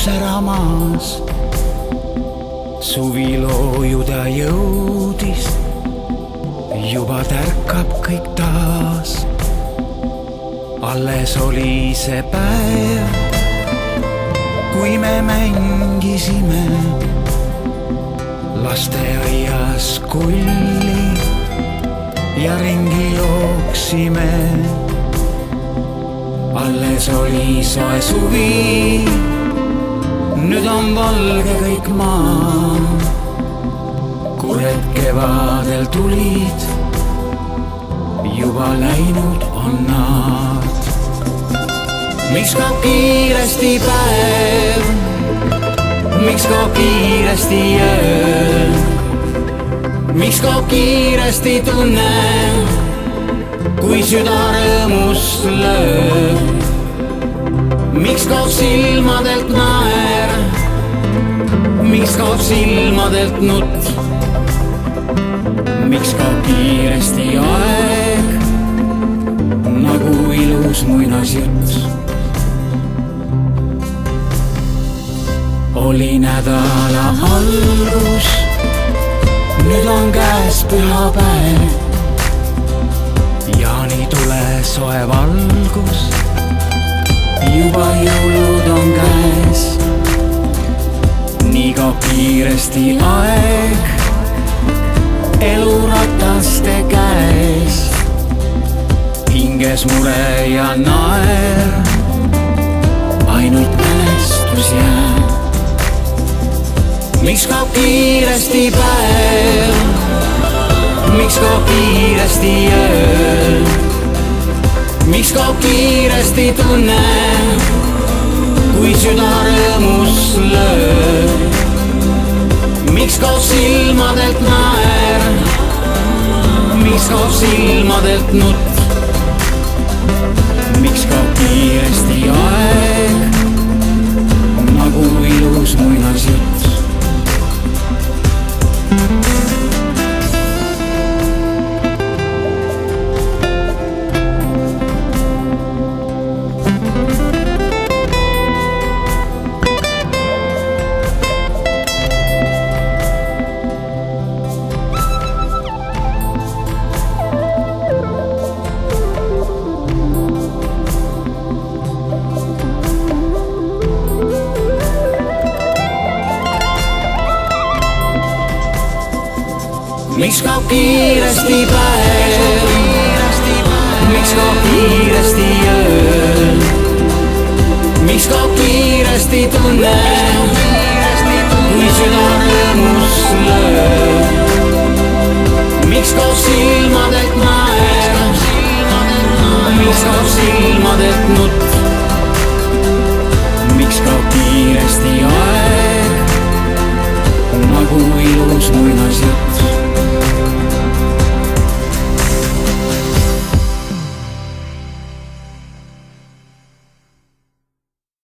säramas. Suvi loojuda jõudis, juba tärkab kõik taas. Alles oli see päev, kui me mängisime lasteaias kulli ja ringi jooksime. Alles oli soe suvi, nüüd on valge kõik maa. Kured kevadel tulid, juba läinud on nad. Miks kaob kiiresti päev, miks kaob kiiresti öö, miks kaob kiiresti tunne, kui süda rõõmust lööb. Miks kaob silmadelt naer, miks kaob silmadelt nutt, miks kaob kiiresti aeg nagu ilus muinasjutt. Oli nädala algus, nüüd on käes pühapäev. Jaanitule soe valgus, juba jõulud on käes. Nii kaob kiiresti aeg elurataste käest. Hinges mure ja naer, ainult mälestus jääb. Miks kaob kiiresti päev, miks kaob kiiresti öö, miks kaob kiiresti tunne, kui süda rõõmust lööb. Miks kaob silmadelt naer, miks kaob silmadelt nutt, miks kaob kiiresti aeg nagu ilus muinasjutt. Miks kaob kiiresti päev, miks kaob kiiresti öö, miks kaob kiiresti tunne, kui süda rõõmust